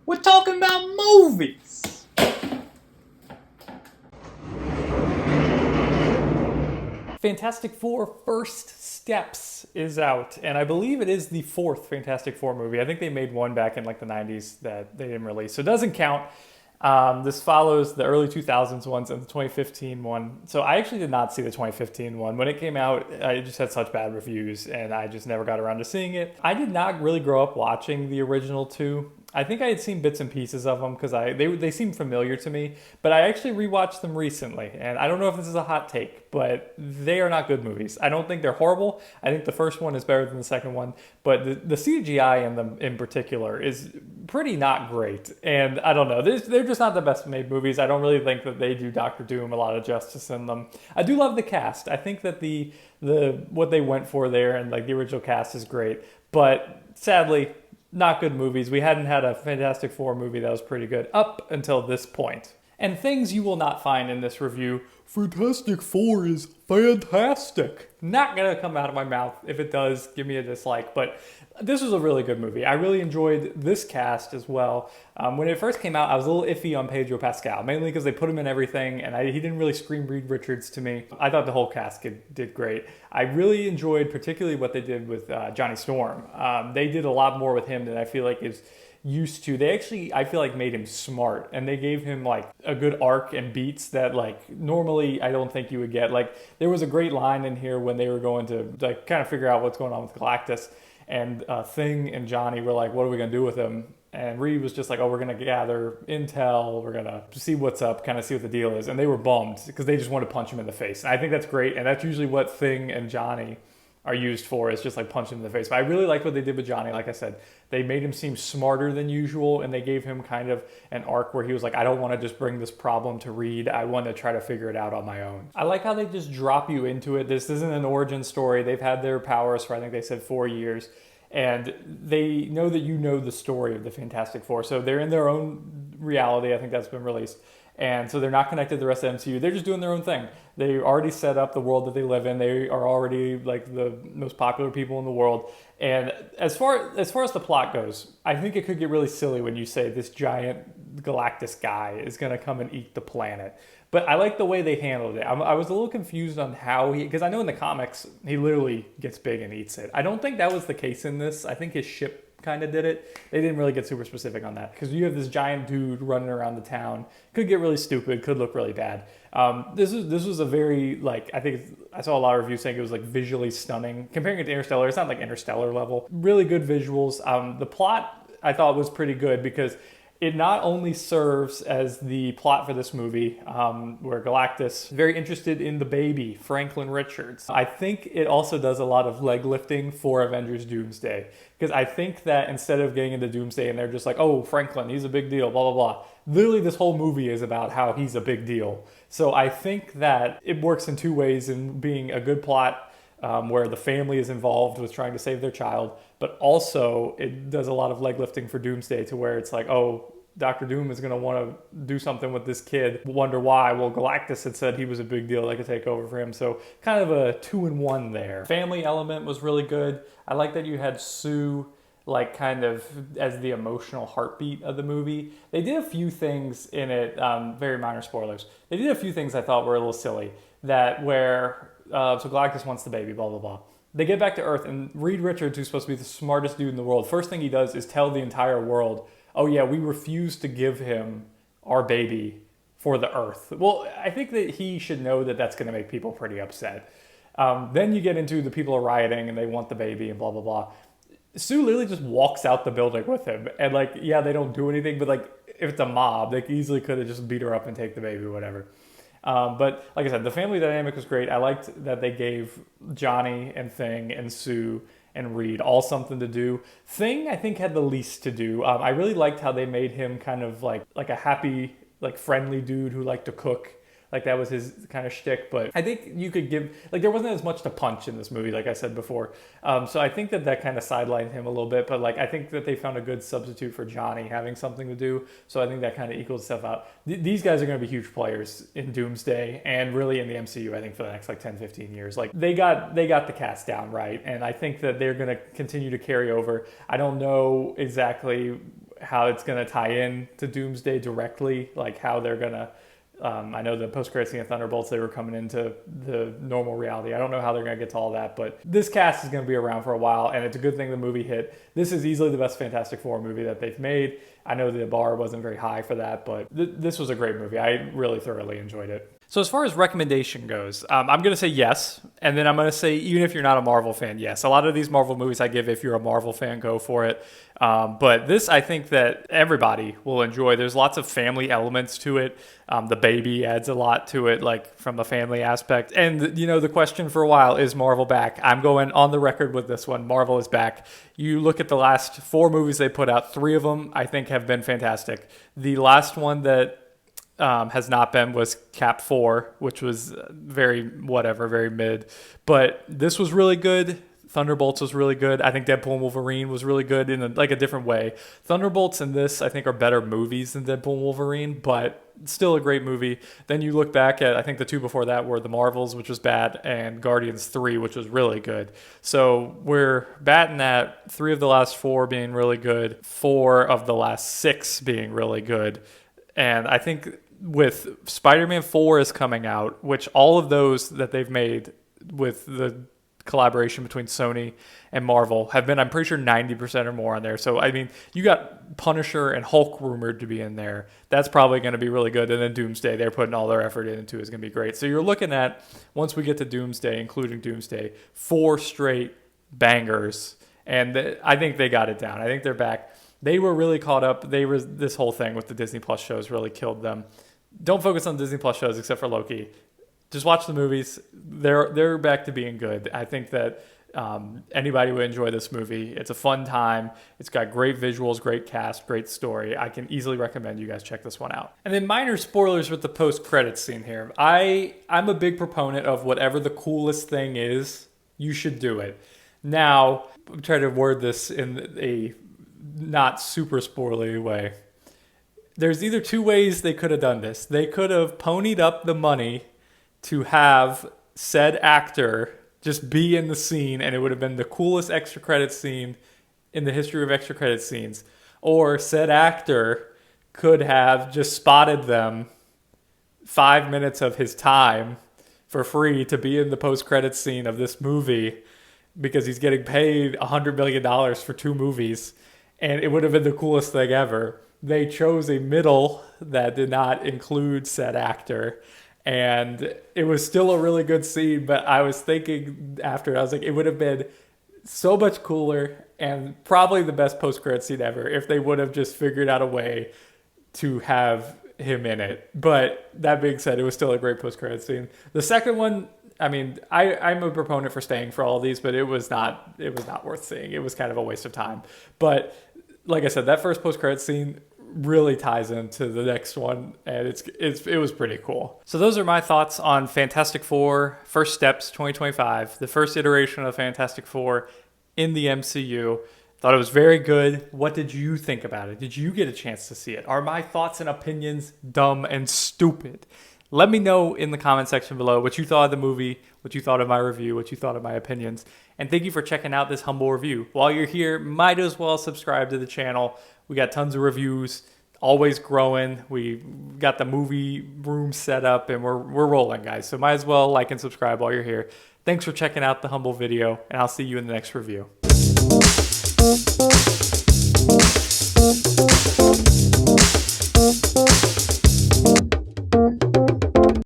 We're talking about movies. Fantastic Four First Steps is out, and I believe it is the fourth Fantastic Four movie. I think they made one back in like the 90s that they didn't release, so it doesn't count. This follows the early 2000s ones and the 2015 one. So I actually did not see the 2015 one. When it came out, I just had such bad reviews, and I just never got around to seeing it. I did not really grow up watching the original two. I think I had seen bits and pieces of them because they seemed familiar to me, but I actually rewatched them recently, and I don't know if this is a hot take, but they are not good movies. I don't think they're horrible. I think the first one is better than the second one, but the CGI in them in particular is pretty not great, and I don't know. They're just not the best made movies. I don't really think that they do Doctor Doom a lot of justice in them. I do love the cast. I think that the what they went for there and like the original cast is great, but sadly not good movies. We hadn't had a Fantastic Four movie that was pretty good up until this point. And things you will not find in this review: Fantastic Four is fantastic. Not gonna come out of my mouth. If it does, give me a dislike. But this was a really good movie. I really enjoyed this cast as well. When it first came out, I was a little iffy on Pedro Pascal, mainly because they put him in everything, and he didn't really scream Reed Richards to me. I thought the whole cast did great. I really enjoyed particularly what they did with Johnny Storm. They did a lot more with him than I feel like is used to. They actually, I feel like, made him smart, and they gave him like a good arc and beats that like normally I don't think you would get. Like there was a great line in here when they were going to like kind of figure out what's going on with Galactus, and Thing and Johnny were like, what are we gonna do with him? And Reed was just like, oh, we're gonna gather intel, we're gonna see what's up, kind of see what the deal is. And they were bummed because they just want to punch him in the face. And I think that's great, and that's usually what Thing and Johnny are used for, is just like punch him in the face. But I really like what they did with Johnny. Like I said, they made him seem smarter than usual, and they gave him kind of an arc where he was like, I don't want to just bring this problem to Reed. I want to try to figure it out on my own. I like how they just drop you into it. This isn't an origin story. They've had their powers for, I think they said 4 years. And they know that you know the story of the Fantastic Four. So they're in their own reality. I think that's been released. And so they're not connected to the rest of the MCU. They're just doing their own thing. They already set up the world that they live in. They are already like the most popular people in the world. And as far as the plot goes, I think it could get really silly when you say this giant Galactus guy is going to come and eat the planet. But I like the way they handled it. I was a little confused on how because I know in the comics he literally gets big and eats it. I don't think that was the case in this. I think his ship kind of did it. They didn't really get super specific on that because you have this giant dude running around the town. Could get really stupid. Could look really bad. This was a very like I think I saw a lot of reviews saying it was like visually stunning. Comparing it to Interstellar, it's not like Interstellar level. Really good visuals. The plot I thought was pretty good because it not only serves as the plot for this movie, where Galactus is very interested in the baby, Franklin Richards. I think it also does a lot of leg lifting for Avengers Doomsday. Because I think that instead of getting into Doomsday and they're just like, oh, Franklin, he's a big deal, blah, blah, blah. Literally this whole movie is about how he's a big deal. So I think that it works in two ways in being a good plot, where the family is involved with trying to save their child, but also it does a lot of leg lifting for Doomsday to where it's like, oh, Dr. Doom is going to want to do something with this kid. Wonder why? Well, Galactus had said he was a big deal. They could take over for him. So kind of a 2-in-1 there. Family element was really good. I like that you had Sue like kind of as the emotional heartbeat of the movie. They did a few things in it, very minor spoilers. They did a few things I thought were a little silly. That where, so Galactus wants the baby, blah, blah, blah. They get back to Earth, and Reed Richards, who's supposed to be the smartest dude in the world, first thing he does is tell the entire world, oh yeah, we refuse to give him our baby for the Earth. Well, I think that he should know that that's going to make people pretty upset. Then you get into the people are rioting and they want the baby and blah, blah, blah. Sue literally just walks out the building with him. And like, yeah, they don't do anything, but like if it's a mob, they easily could have just beat her up and take the baby or whatever. But like I said, the family dynamic was great. I liked that they gave Johnny and Thing and Sue and Reed all something to do. Thing, I think, had the least to do. I really liked how they made him kind of like a happy, like friendly dude who liked to cook. Like that was his kind of shtick, but I think you could give, like there wasn't as much to punch in this movie, like I said before. So I think that kind of sidelined him a little bit, but like I think that they found a good substitute for Johnny having something to do. So I think that kind of equals stuff out. These guys are going to be huge players in Doomsday and really in the MCU, I think, for the next like 10, 15 years. Like they got the cast down right, and I think that they're going to continue to carry over. I don't know exactly how it's going to tie in to Doomsday directly, like how they're going to. I know the post-credit scene of Thunderbolts, they were coming into the normal reality. I don't know how they're going to get to all that, but this cast is going to be around for a while, and it's a good thing the movie hit. This is easily the best Fantastic Four movie that they've made. I know the bar wasn't very high for that, but this was a great movie. I really thoroughly enjoyed it. So as far as recommendation goes, I'm going to say yes. And then I'm going to say, even if you're not a Marvel fan, yes. A lot of these Marvel movies I give, if you're a Marvel fan, go for it. But this, I think that everybody will enjoy. There's lots of family elements to it. The baby adds a lot to it, like from a family aspect. And, you know, the question for a while, is Marvel back? I'm going on the record with this one. Marvel is back. You look at the last 4 movies they put out, 3 of them I think have been fantastic. The last one that has not been was Cap 4, which was very mid. But this was really good. Thunderbolts was really good. I think Deadpool and Wolverine was really good in a different way. Thunderbolts and this, I think, are better movies than Deadpool and Wolverine, but still a great movie. Then you look back at, I think the 2 before that were The Marvels, which was bad, and Guardians 3, which was really good. So we're batting at 3 of the last 4 being really good, 4 of the last 6 being really good. And I think with Spider-Man 4 is coming out, which all of those that they've made with the collaboration between Sony and Marvel have been, I'm pretty sure, 90% or more on there. So, I mean, you got Punisher and Hulk rumored to be in there. That's probably going to be really good. And then Doomsday, they're putting all their effort into, is going to be great. So you're looking at, once we get to Doomsday, including Doomsday, 4 straight bangers. And I think they got it down. I think they're back. They were really caught up. This whole thing with the Disney Plus shows really killed them. Don't focus on Disney Plus shows except for Loki. Just watch the movies. They're back to being good. I think that anybody would enjoy this movie. It's a fun time. It's got great visuals, great cast, great story. I can easily recommend you guys check this one out. And then minor spoilers with the post-credits scene here. I'm a big proponent of whatever the coolest thing is, you should do it. Now, I'm trying to word this in a not super spoilery way. There's either 2 ways they could have done this. They could have ponied up the money to have said actor just be in the scene, and it would have been the coolest extra credit scene in the history of extra credit scenes. Or said actor could have just spotted them 5 minutes of his time for free to be in the post-credit scene of this movie because he's getting paid $100 million for 2 movies, and it would have been the coolest thing ever. They chose a middle that did not include said actor, and it was still a really good scene, but I was thinking after, I was like, it would have been so much cooler and probably the best post-credit scene ever if they would have just figured out a way to have him in it. But that being said, it was still a great post-credit scene. The second one, I mean, I'm a proponent for staying for all of these, but it was not worth seeing. It was kind of a waste of time. But like I said, that first post-credit scene really ties into the next one, and it was pretty cool. So those are my thoughts on Fantastic Four First Steps 2025, the first iteration of Fantastic Four in the MCU. Thought it was very good. What did you think about it? Did you get a chance to see it? Are my thoughts and opinions dumb and stupid? Let me know in the comment section below what you thought of the movie, what you thought of my review, what you thought of my opinions. And thank you for checking out this humble review. While you're here, might as well subscribe to the channel. We got tons of reviews, always growing. We got the movie room set up, and we're rolling, guys. So might as well like and subscribe while you're here. Thanks for checking out the humble video, and I'll see you in the next review.